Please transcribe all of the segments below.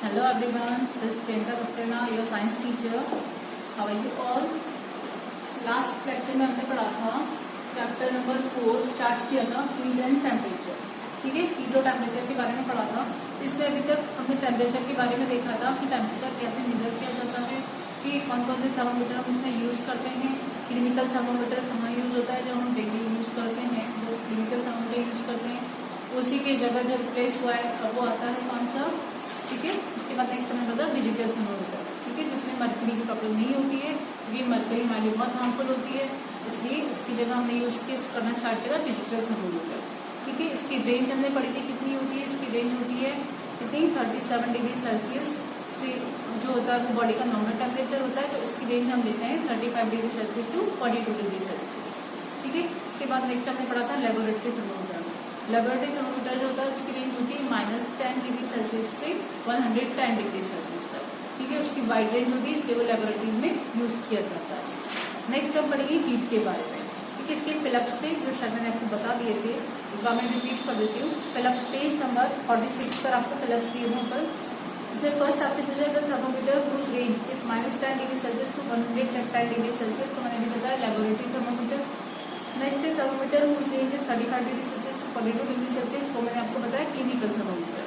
Hello everyone, this is Priyanka Saxena, your science teacher. How are you all? Last lecture में हमने पढ़ा था chapter number 4 start किया था हीट एंड टेम्परेचर। ठीक है, हीट और टेम्परेचर के बारे में पढ़ा था। इसमें अभी तक हमने टेम्परेचर के बारे में देखा था कि टेम्परेचर कैसे मेजर किया जाता है। ठीक है, कौन कौन से थर्मोमीटर हम उसमें यूज करते हैं। क्लिनिकल थर्मोमीटर कहाँ यूज होता है, जो हम डेली यूज करते हैं वो क्लिनिकल थर्मोमीटर यूज करते हैं। उसी की जगह जो रिप्लेस हुआ है अब वो आता है कौन सा। ठीक है, उसके बाद नेक्स्ट हमें पता डिजिटल थर्मोमीटर। ठीक है, जिसमें मरकरी की प्रॉब्लम नहीं होती है क्योंकि मरकरी हमारे लिए बहुत हार्मफुल होती है, इसलिए उसकी जगह हमने यूज करना स्टार्ट किया डिजिटल थर्मोमीटर। ठीक है, इसकी रेंज हमने पढ़ी थी कितनी होती है। इसकी रेंज होती है कितनी 37 डिग्री सेल्सियस से जो होता है वो बॉडी का नॉर्मल टेम्परेचर होता है, तो इसकी रेंज हम लेते हैं 35 degree Celsius to 42 degree Celsius. ठीक है, इसके बाद नेक्स्ट हमने पढ़ा था लेबोरेटरी थर्मोमीटर। लेबोरेटरी थर्मोमीटर जो होता है उसकी रेंज होती है -10 डिग्री सेल्सियस से 110 डिग्री सेल्सियस तक। ठीक है, उसकी वाइड रेंज होती है, इसलिए वो लेबोरेटरीज में यूज किया जाता है। नेक्स्ट हम पढ़ेंगे हीट के बारे में। ठीक है, इसके फिलिप्स थे जो शायद मैंने आपको बता दिए थे, एक बार मैं रिपीट कर देती हूँ। फिलिप्स पेज नंबर 46 पर आपको फिलिप्स दिए हुए पर इसमें फर्स्ट आपसे पूछा जाता है thermometer whose range is -10 degree Celsius to 110 degree Celsius, तो मैंने भी बताया लेबोरेटरी थर्मोमीटर। नेक्स्ट है thermometer whose range is 35 degree Celsius to 42 degree Celsius, वो मैंने आपको बताया क्लिनिकल थर्मोमीटर।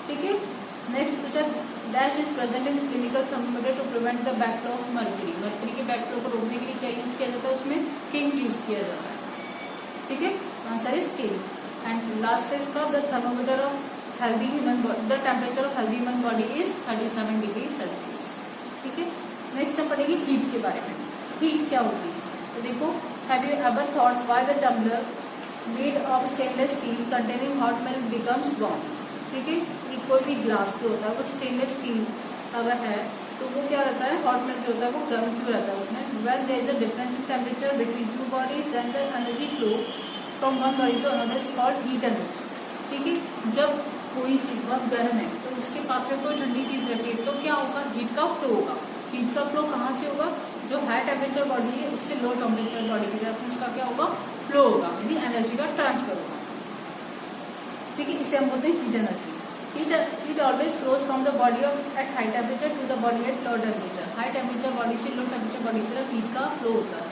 ठीक है, नेक्स्ट पूछा dash is present in clinical thermometer to prevent the backflow of mercury. Mercury के बैकफ्लो को रोकने के लिए क्या यूज किया जाता है, उसमें किंक यूज किया जाता है। ठीक है, answer is kink. And last है इसका the thermometer of healthy human body, the temperature of healthy human body is 37 degree Celsius. ठीक है, नेक्स्ट हम पढ़ेंगे हीट के बारे में। हीट क्या होती है, तो देखो have you ever thought why the tumbler made of stainless steel containing hot milk becomes warm. ठीक है, कोई भी ग्लास जो होता है वो स्टेनलेस स्टील अगर है तो वो क्या रहता है, हॉट मिल्क जो होता है वो गर्म क्यों रहता है उसमें। When there is a difference in temperature between two bodies then the energy flow from one body to another is called heat energy. ठीक है, जब कोई चीज बहुत गर्म है तो उसके पास में कोई ठंडी चीज रखी है तो क्या होगा, हीट का फ्लो होगा। हीट का फ्लो कहाँ से होगा, जो हाई टेम्परेचर बॉडी है उससे लो टेम्परेचर बॉडी की तरफ उसका क्या होगा, फ्लो होगा, यानी एनर्जी का ट्रांसफर होगा। ठीक है, इसे हम बोलते हैं heat energy. Heat always flows from the body at high temperature to the body at low temperature. High temperature body से low temperature body की तरफ heat का flow होता है।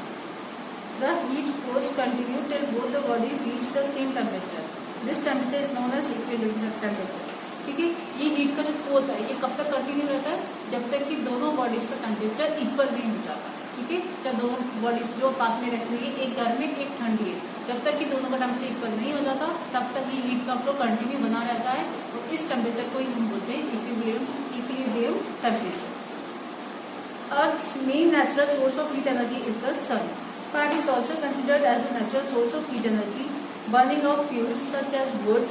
The heat flows continue till both the bodies reach the same temperature. This temperature is known as equilibrium temperature. ठीक है, ये heat का जो फ्लो होता है ये कब तक कंटिन्यू रहता है, जब तक कि दोनों बॉडीज का टेम्परेचर इक्वल नहीं हो जाता। ठीक है, जब दोनों बॉडीज जो पास में रखी हुई है, एक गर्म है एक ठंडी है, जब तक कि दोनों का टेम्परेचर इक्वल नहीं हो जाता तब तक ये हीट का फ्लो कंटिन्यू बना रहता है, और इस टेम्परेचर को ही हम बोलते हैं equilibrium temperature. Earth's main natural source of heat energy is the sun. Fire is also considered as a natural source of heat energy. Burning of fuels such as wood,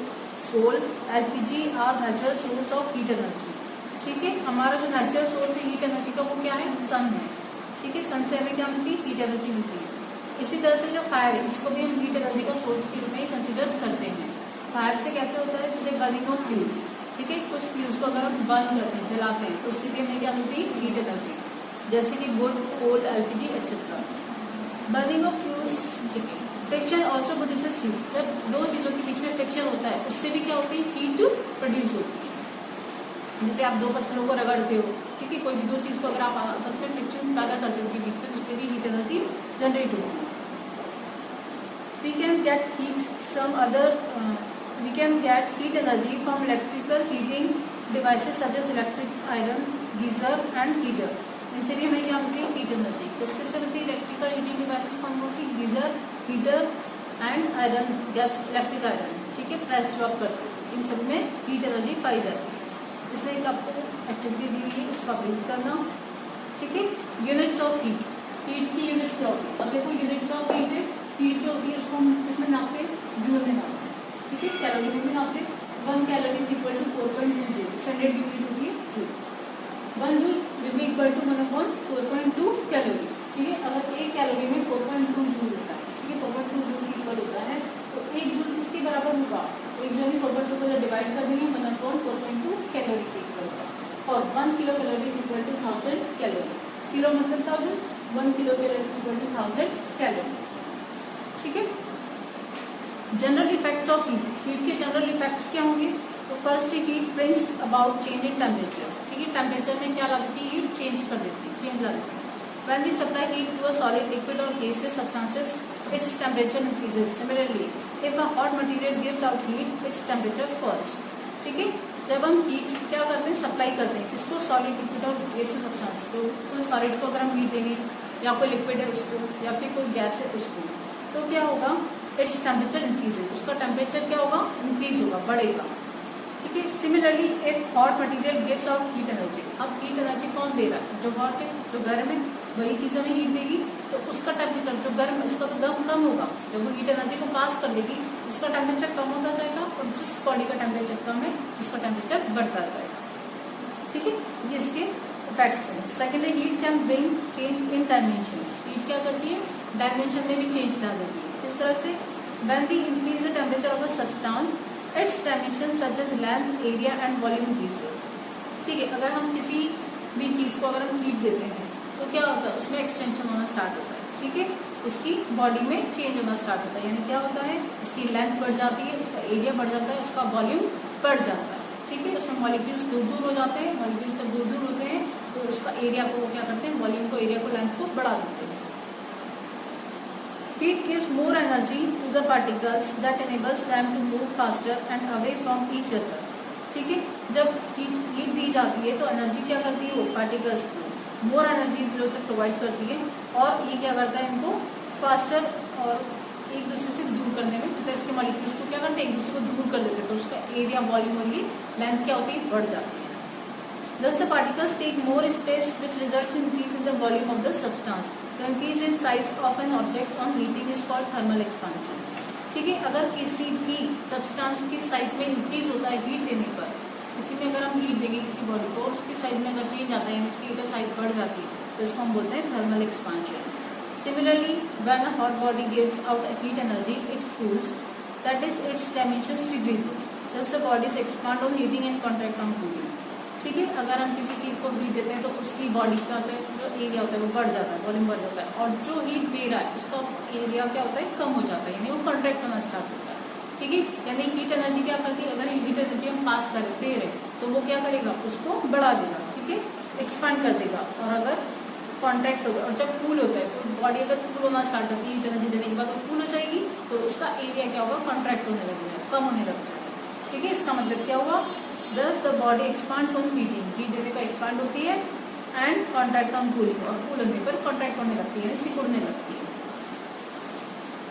coal, LPG are natural source of heat energy. ठीक है, हमारा जो natural source है heat energy का वो क्या है, सन है। ठीक है, सन से हमें क्या मिलती है, हीट एनर्जी मिलती है। इसी तरह से जो फायर है इसको भी हम हीट एनर्जी का सोर्स के रूप में कंसिडर करते हैं। फायर से कैसे होता है, जैसे बर्निंग ऑफ फ्यूल। ठीक है, कुछ फ्यूल्स को अगर हम बर्न करते हैं, जलाते हैं, तो उससे भी हमें क्या मिलती है, हीट एनर्जी, जैसे कि wood, coal, LPG etcetera. Burning of fuels, friction also produces heat. जब दो चीजों के बीच में फ्रिक्शन होता है उससे भी क्या होती है, हीट प्रोड्यूस होती है। जैसे आप दो पत्थरों को रगड़ते हो, ठीक है, कोई भी दो चीज को अगर आप आपस में फ्रिक्शन पैदा करते हो उनके बीच में, उससे भी हीट एनर्जी जनरेट होती है। We can get heat energy from electrical heating devices such as electric iron, geyser and heater. इनसे भी हमें क्या मिलती है, हीट एनर्जी। किससे से मिलती है, इलेक्ट्रिकल हीटिंग डिवाइसेस कौन कौन सी, geyser, heater and iron gas, electric iron. ठीक है, प्रेस जो आप करते हो इन सब में हीट एनर्जी पाई जाती है। इसमें एक आपको एक्टिविटी दी हुई है, इसका रीड करना। ठीक है, यूनिट्स ऑफ हीट। हीट की यूनिट क्या होती है, अब देखो यूनिट्स ऑफ हीट है, हीट जो होती है उसको हम किसमें नापते हैं, जूल में नापते हैं। ठीक है, कैलोरी में नापते हैं। 1 calorie is equal to 4.2 joule, standard unit होती है joule. 1 joule will be equal to 1/4.2 calorie. ठीक है, अगर 1 कैलोरी में 4.2 जूल होता है, ठीक है, 4.2 जूल की इक्वल होता है, तो 1 जूल किसके बराबर होगा, 1 जूल 4.2 को डिवाइड कर देंगे 1/4.2 कैलोरी के इक्वल होगा। और 1 kilo calorie is equal to 1000 calorie. Kilo मतलब 1000, 1 kilo calorie is equal to 1000 calorie. ठीक है, general effects of heat. Heat के जनरल इफेक्ट्स क्या होंगे, तो first heat brings about change in temperature, ठीक है, टेम्परेचर में क्या ला देती है, हीट चेंज कर देती है, चेंज ला देती है। When we supply heat to a solid, liquid or gaseous substances, its temperature increases. Similarly, if a hot material gives out heat, its temperature falls. ठीक है, जब हम हीट क्या करते हैं, सप्लाई करते हैं किसको, सॉलिड, लिक्विड और गैसियस सब्सटेंस। तो कोई सॉलिड को अगर हम हीट देंगे या कोई लिक्विड है उसको या फिर कोई गैस है उसको, तो क्या होगा, इट्स टेम्परेचर इंक्रीजेज, उसका टेम्परेचर क्या होगा, इंक्रीज होगा, बढ़ेगा। ठीक है, similarly if hot material gives out heat energy, अब हीट एनर्जी कौन दे रहा है, जो हॉट है, जो गर्म है, वही चीज हमें हीट देगी, तो उसका टेम्परेचर जो गर्म है उसका तो दम कम होगा, जब वो हीट एनर्जी को पास कर देगी उसका टेम्परेचर कम होता जाएगा, और जिस बॉडी का टेम्परेचर कम है उसका टेम्परेचर बढ़ता जाएगा। ठीक है, ये इसके इफेक्ट्स हैं। सेकेंड है, heat can bring change in dimension, heat क्या करती है, डायमेंशन में भी चेंज ला देती है। किस तरह से, when we increase the temperature of a substance, its dimension such as length, area and volume increases. ठीक है, अगर हम किसी भी चीज को अगर हम हीट देते हैं तो क्या होता है, उसमें एक्सटेंशन होना स्टार्ट होता है। ठीक है, उसकी बॉडी में चेंज होना स्टार्ट होता है, यानी क्या होता है, उसकी लेंथ बढ़ जाती है, उसका एरिया बढ़ जाता है, उसका वॉल्यूम बढ़ जाता है। ठीक है, उसमें मॉलिक्यूल्स दूर दूर हो जाते हैं, मॉलिक्यूल्स जब दूर दूर होते हैं तो उसका एरिया को क्या करते हैं, वॉल्यूम को, एरिया को, लेंथ को बढ़ा देते हैं। Heat gives more energy to the particles that enables them to move faster and away from each other. ठीक है, जब हीट दी जाती है तो एनर्जी क्या करती है, वो पार्टिकल्स को मोर एनर्जी जो प्रोवाइड करती है, और ये क्या करता है, इनको फास्टर और एक दूसरे से दूर करने में, मतलब इसके मॉलिक्यूल्स को क्या करते हैं, एक दूसरे को दूर कर देते हैं, तो उसका एरिया, वॉल्यूम और ये लेंथ क्या होती है, बढ़ जाती है। Thus the particles take more space, which results in increase in the volume of the substance. The increase in size of an object on heating is called thermal expansion. ठीक है, अगर किसी भी सब्सटेंस की साइज में increase होता है heat देने पर, किसी में अगर हम हीट देंगे किसी बॉडी को, उसकी साइज में अगर चेंज आता है यानी उसकी अगर साइज बढ़ जाती है तो इसको हम बोलते हैं thermal expansion. Similarly when a hot body gives out heat energy, it cools, that is it's dimensions decreases. Thus the bodies expand on heating and contract on cooling. ठीक है, अगर हम किसी चीज को हीट देते हैं तो उसकी बॉडी का जो एरिया होता है वो बढ़ जाता है, वॉल्यूम बढ़ जाता है, और जो हीट दे रहा है उसका एरिया क्या होता है, कम हो जाता है, यानी वो कॉन्ट्रैक्ट होना स्टार्ट होता है। ठीक है, यानी हीट एनर्जी क्या करती है, अगर हीट एनर्जी हम पास कर दे रहे तो वो क्या करेगा, उसको बढ़ा देगा, ठीक है, एक्सपांड कर देगा। और अगर कॉन्ट्रैक्ट होगा, और जब कूल होता है तो बॉडी अगर कूल होना स्टार्ट करती है हीट एनर्जी देने के बाद वो कूल हो जाएगी, तो उसका एरिया क्या होगा, कॉन्ट्रैक्ट होने लगेगा, कम होने लग जाएगा। ठीक है, इसका मतलब क्या हुआ, Thus the body expands on heating, heat देने पर एक्सपांड होती है, एंड कॉन्ट्रैक्ट ऑन कूलिंग, और कूल होने पर कॉन्ट्रैक्ट होने लगती है, यानी सिकुड़ने लगती है।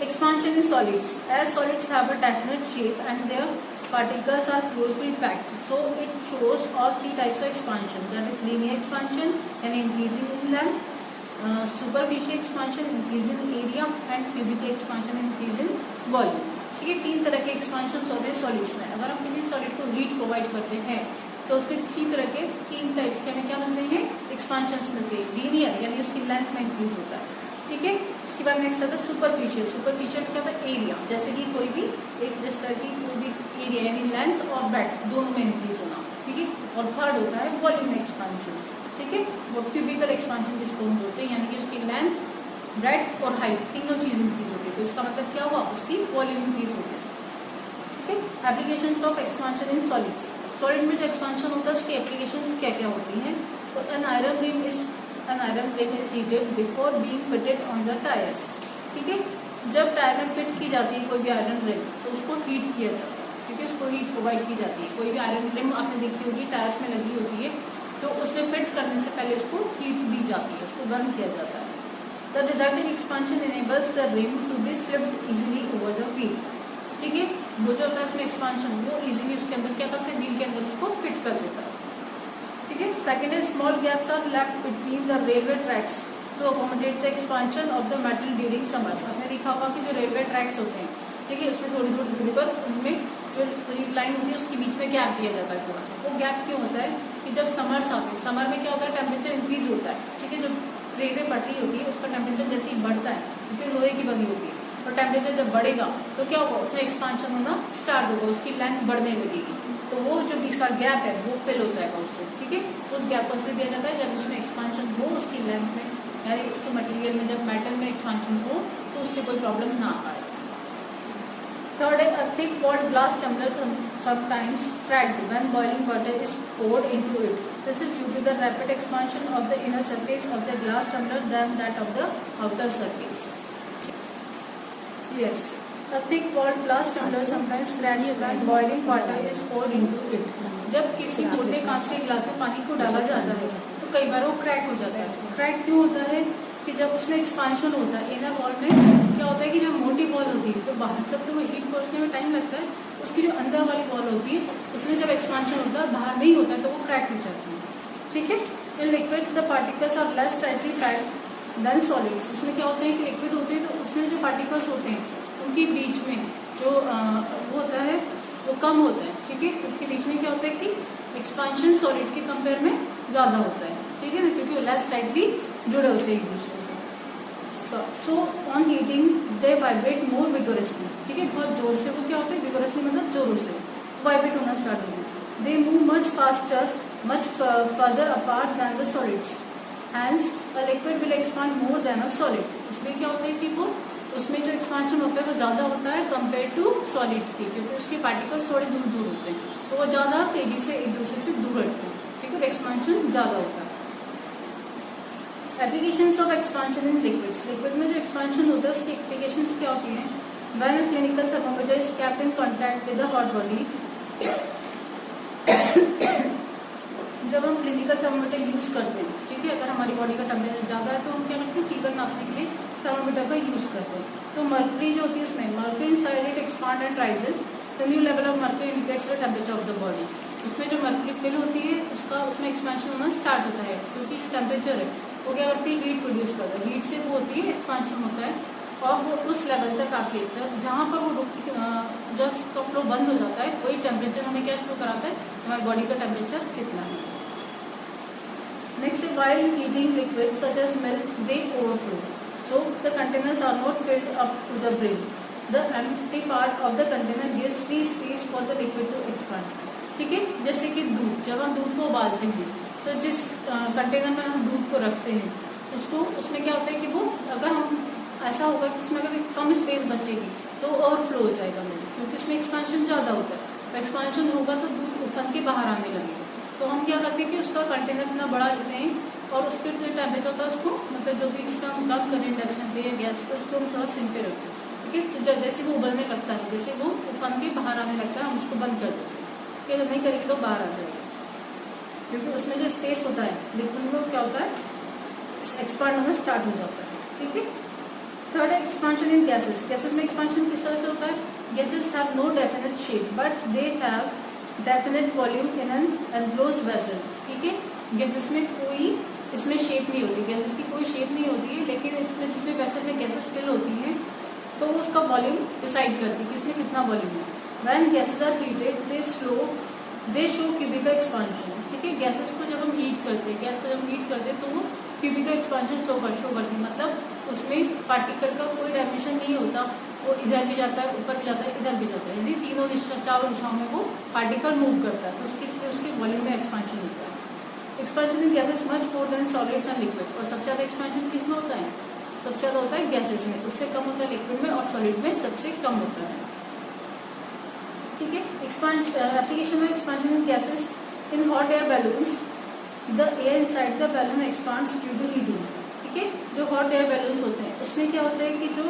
Expansion in solids, as solids have a definite shape and their particles are closely packed, so it shows all three types of expansion, that is linear expansion and increasing in length, superficial expansion increasing in area, and cubical expansion increasing volume। ठीक है, तीन तरह के expansion होते हैं solids में। अगर हम किसी सॉलिड को हीट प्रोवाइड करते हैं तो उसमें तीन टाइप्स के हमें क्या बनते हैं, एक्सपांशन मिलते हैं। लीनियर यानी उसकी लेंथ में इंक्रीज होता है। ठीक है, इसके बाद नेक्स्ट आता है सुपरफिशियल। सुपरफिशियल क्या होता है, एरिया, जैसे कि कोई भी एक जिस तरह की कोई भी एरिया यानी लेंथ और ब्रेड्थ दोनों में इंक्रीज होना। ठीक है, और थर्ड होता है वॉल्यूम एक्सपांशन। ठीक है, वो क्यूबिकल एक्सपांशन जिसको हम बोलते हैं, यानी कि उसकी लेंथ, ब्रेड्थ और हाइट तीनों चीज इंक्रीज होती है, तो इसका मतलब क्या हुआ, उसकी वॉल्यूम इंक्रीज होती है। ठीक है, applications of expansion in solids. Solid में जो एक्सपांशन होता है उसकी एप्लीकेशंस क्या क्या होती हैं, तो an iron rim is heated before being fitted on the tyres. ठीक है, जब टायर में फिट की जाती है कोई भी आयरन रिम तो उसको हीट किया जाता है। ठीक है, उसको हीट प्रोवाइड की जाती है। कोई भी आयरन रिम आपने देखी होगी टायर्स में लगी होती है, तो उसमें फिट करने से पहले उसको हीट दी जाती है, उसको गर्म किया जाता है। The resulting expansion enables the rim to be slipped easily over the wheel। ठीक है, वो जो होता है इसमें एक्सपांशन वो इजीली उसके अंदर क्या करते हैं, व्हील के अंदर उसको फिट कर देता है। ठीक है, second is small gaps are left between the railway tracks to accommodate the expansion of the metal during summers. आपने देखा होगा कि जो रेलवे ट्रैक्स होते हैं, ठीक है, उसमें थोड़ी थोड़ी दूरी पर उनमें जो पूरी लाइन होती है उसके बीच में गैप दिया जाता है थोड़ा सा। वो गैप क्यों होता है कि जब समर्स आते हैं, समर में क्या होता है, टेम्परेचर इंक्रीज होता है। ठीक है, जो रेलवे पटरी होती है उसका टेम्परेचर जैसे ही बढ़ता है, क्योंकि लोहे की बनी होती है, और टेम्परेचर जब बढ़ेगा तो क्या होगा, उसमें एक्सपांशन होना स्टार्ट होगा, उसकी लेंथ बढ़ने लगेगी, तो वो जो बीच का गैप है वो फिल हो जाएगा उससे। ठीक है, उस गैप को इसलिए दिया जाता है जब उसमें एक्सपांशन हो उसकी लेंथ में, यानी उसके मटेरियल में, जब मेटल में एक्सपांशन हो तो उससे कोई प्रॉब्लम ना आए। Third, a thick walled glass tumbler sometimes cracked when boiling water is poured into it. This is due to the rapid expansion of the inner surface of the glass tumbler than that of the outer surface. Yes, a thick walled glass tumbler sometimes cracks when boiling water is poured into it. जब किसी मोटे कांच के गिलास में पानी को डाला जाता है तो कई बार वो क्रैक हो जाता है। क्रैक क्यों होता है कि जब उसमें एक्सपांशन होता है इनर वॉल में, क्या होता है कि जो मोटी वॉल होती है तो बाहर तक तो वो हीट पहुंचने में टाइम लगता है, उसकी जो अंदर वाली वॉल होती है उसमें जब एक्सपांशन होता है बाहर नहीं होता है तो वो क्रैक हो जाती है। ठीक है, in liquids the particles are less tightly packed than solids. उसमें क्या होता है कि लिक्विड होते हैं तो उसमें जो पार्टिकल्स होते हैं उनके बीच में जो वो होता है वो कम होता है। ठीक है, उसके बीच में क्या होता है कि एक्सपांशन सॉलिड के कंपेयर में ज्यादा होता है। ठीक है ना, क्योंकि वो लेस टाइटली जुड़े होते हैं एक दूसरे से। So on heating they vibrate more vigorously. ठीक है, बहुत जोर से वो क्या होता है, विगोरसली मतलब जोरों से वाइब्रेट होना स्टार्ट होता है। They move much faster much further apart than the solids, hence a liquid will expand more than a solid. इसलिए क्या होता है कि वो उसमें जो एक्सपांशन होता है वो ज्यादा होता है कंपेयर टू सॉलिड की, क्योंकि उसके पार्टिकल्स थोड़े दूर दूर होते हैं तो वो ज्यादा तेजी से एक दूसरे से दूर हटते हैं। ठीक है, एक्सपांशन ज्यादा होता है। Applications of expansion in liquids. Liquid में जो एक्सपांशन होता है उसकी एप्लीकेशंस क्या होती हैं? When a clinical thermometer is kept in contact with the hot body. जब हम क्लिनिकल थर्मामीटर यूज करते हैं, ठीक है, अगर हमारी बॉडी का टेम्परेचर ज्यादा है तो हम क्या करते हैं, फीवर नापने के लिए थर्मामीटर का यूज करते हैं। तो मर्क्यूरी जो होती है उसमें mercury inside it expand and rises, the new level of mercury indicates the temperature of the body. उसमें जो मर्क्यूरी फिल होती है उसका उसमें एक्सपेंशन होना स्टार्ट होता है, क्योंकि जो टेम्परेचर है वो क्या करती है, हीट प्रोड्यूस करता है। हीट से वो होती है एक्सपेंशन होता है और वो उस लेवल तक आप लेते हैं जहाँ पर वो जब उसका फ्लो बंद हो जाता है वही टेम्परेचर हमें क्या शो कराता है, हमारी बॉडी का टेम्परेचर कितना है। Next, while heating liquids such as milk, they overflow. So the containers are not filled up to the brim. The empty part of the container gives free space for the liquid to expand. ठीक है, जैसे कि दूध, जब हम दूध को उबालते हैं तो जिस कंटेनर में हम दूध को रखते हैं उसको उसमें क्या होता है कि वो अगर हम ऐसा होगा कि उसमें अगर कम स्पेस बचेगी तो ओवरफ्लो हो जाएगा मिल्क, क्योंकि उसमें एक्सपेंशन ज्यादा होता है। एक्सपेंशन होगा तो दूध उफन के बाहर आने लगेगा। तो हम क्या करते हैं कि उसका कंटेनर इतना बड़ा लेते हैं और उसके जो टेम्परेचर होता है उसको मतलब जो भी जिसका हम कम करें इंडक्शन पे या गैस पे उसको हम थोड़ा सिम पे रखते हैं। ठीक है, तो जैसे वो उबलने लगता है, जैसे वो उफन के बाहर आने लगता है, हम उसको बंद कर देते हैं कि अगर नहीं करेंगे तो बाहर आ जाएगा, क्योंकि उसमें जो स्पेस होता है लिक्विड में क्या होता है, एक्सपांड होना स्टार्ट हो जाता है। ठीक है, थर्ड है एक्सपांशन इन गैसेस। गैसेस में एक्सपांशन किस तरह से होता है? Gases have no definite shape but they have definite volume in an enclosed vessel. ठीक है, गैसेस में कोई इसमें शेप नहीं होती, गैसेस की कोई शेप नहीं होती है, लेकिन इसमें जिसमें वेसल में गैसेस फिल होती हैं तो उसका वॉल्यूम डिसाइड करती है कि इसमें कितना वॉल्यूम है। When gases are heated they show cubical expansion. ठीक है, गैसेस को जब हम हीट करते हैं, गैस को जब हीट करते हैं तो वो क्यूबिकल एक्सपांशन शो करती है, मतलब उसमें पार्टिकल का कोई डायमेंशन नहीं होता, वो इधर भी जाता है, ऊपर भी जाता है, इधर भी जाता है, यानी तीनों दिशा चारों दिशाओं में वो पार्टिकल मूव करता है, तो उसके वॉल्यूम में एक्सपेंशन होता है। Expansion in gases much more than solids and liquid. और सबसे ज्यादा एक्सपेंशन किसमें होता है? सबसे ज्यादा होता है गैसेस में, उससे कम होता है लिक्विड में और सॉलिड में सबसे कम होता है। ठीक है, एप्लीकेशन में expansion in gases in hot air balloons, the air inside the balloon expands due to heating. ठीक है, जो हॉट एयर बैलून्स होते हैं उसमें क्या होता है कि जो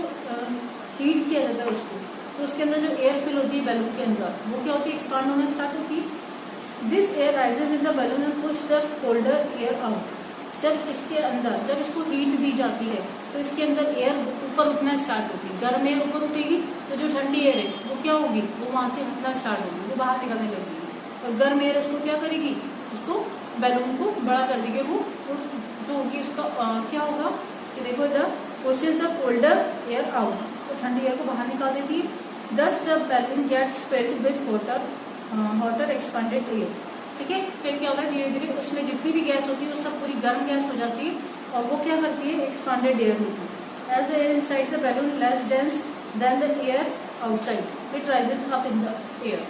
हीट किया जाता है उसको, तो उसके अंदर जो एयर फिल होती है बैलून के अंदर वो क्या होती है, एक्सपांड होना स्टार्ट होती है। This air rises in the balloon and push the colder air out. जब इसके अंदर जब इसको हीट दी जाती है तो इसके अंदर एयर ऊपर उठना स्टार्ट होती है। गर्म एयर ऊपर उठेगी तो जो ठंडी एयर है वो क्या होगी, वो वहां से उठना स्टार्ट होगी, वो बाहर निकलने लगेगी, और गर्म एयर उसको क्या करेगी, उसको बैलून को बड़ा कर देगी। वो जो होगी उसका क्या होगा कि देखो इधर pushes the colder air out, तो ठंडी एयर को बाहर निकाल देती है। Thus the balloon gets filled with hotter expanded air. ठीक है, फिर क्या होगा, धीरे धीरे उसमें जितनी भी गैस होती है वो सब पूरी गर्म गैस हो जाती है और वो क्या करती है, एक्सपेंडेड एयर होती है। As the air inside the balloon less dense than the air outside it rises up in the air.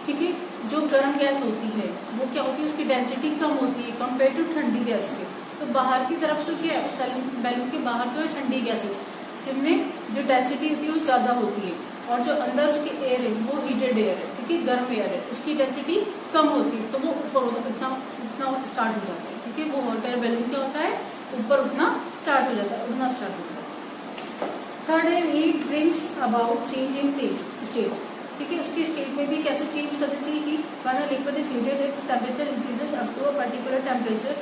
ठीक है, जो गर्म गैस होती है वो क्या होती है, उसकी डेंसिटी कम होती है कंपेयर टू ठंडी गैस के। तो बाहर की तरफ तो क्या है, बैलून के बाहर तो है ठंडी गैसेस जिनमें जो डेंसिटी होती है वो ज्यादा होती है, और जो अंदर उसके एयर है वो हीटेड एयर है, ठीक है, गर्म एयर है, उसकी डेंसिटी कम होती है तो वो ऊपर उठना स्टार्ट हो जाता है, ठीक है। वो हॉट एयर बैलून क्या होता है, ऊपर उठना स्टार्ट हो जाता है, उड़ना स्टार्ट हो जाता है। थर्ड है heat brings about change in state, ठीक है। उसकी स्टेट में भी कैसे चेंज कर देती है heat, when a liquid is heated its temperature increases up to a particular temperature,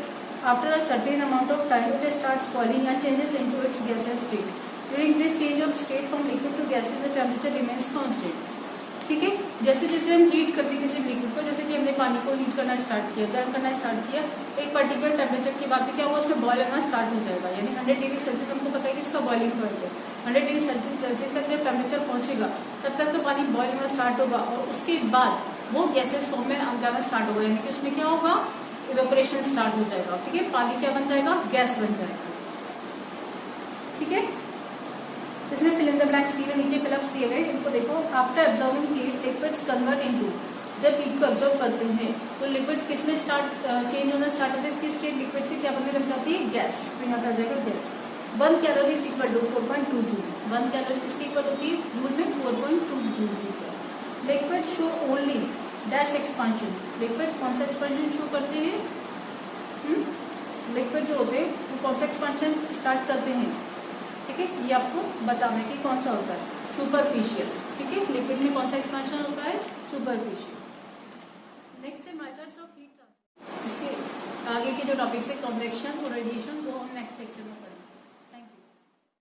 after a certain amount of time it starts boiling and changes into its gaseous state. During this change of state from liquid to gases the temperature remains constant, ठीक है। जैसे जैसे हम heat करते हैं किसी liquid को, जैसे कि हमने पानी को हीट करना स्टार्ट किया, गर्म करना स्टार्ट किया, एक पर्टिकुलर टेम्परेचर के बाद भी क्या होगा, उसमें बॉयल होना स्टार्ट हो जाएगा, यानी 100 डिग्री सेल्सियस हमको पता है कि इसका बॉइलिंग पॉइंट है। 100 डिग्री सेल्सियस तक जब टेम्परेचर पहुंचेगा तब तक तो पानी बॉयल होना स्टार्ट होगा और उसके बाद वो गैसेस फॉर्म में जाना स्टार्ट होगा, यानी कि उसमें क्या होगा, इवेपोरेशन स्टार्ट हो जाएगा, ठीक है। पानी क्या बन जाएगा, गैस बन जाएगा, ठीक है। इसमें फिल इन द ब्लैंक्स दिए हुए, नीचे फिलअप्स दिए हुए, इनको देखो। After absorbing heat liquids convert into, जब हीट को एब्जॉर्ब करते हैं तो लिक्विड किसमें चेंज होना स्टार्ट होता है, इसकी स्टेट लिक्विड से क्या बनने लग जाती है, गैस, तो यहाँ पर आ जाएगा gas. 1 calorie is equal to 4.2 joule, 1 calorie किसकी इक्वल होती है, जूल में 4.2 जूल की। Liquid show only dash expansion, liquid कौन सा एक्सपांशन शो करते हैं, लिक्विड जो होते हैं वो कौन सा एक्सपांशन स्टार्ट करते हैं, ठीक है। ये आपको बताना है कि कौन सा होता है, सुपरफिशियल, ठीक है। लिक्विड में कौन सा एक्सपांशन होता है, सुपरफिशियल। नेक्स्ट है मेथड्स ऑफ हीट ट्रांसफर। इसके आगे के जो टॉपिक्स है कन्वेक्शन और रेडिएशन, वो हम नेक्स्ट लेक्चर में पढ़ेंगे।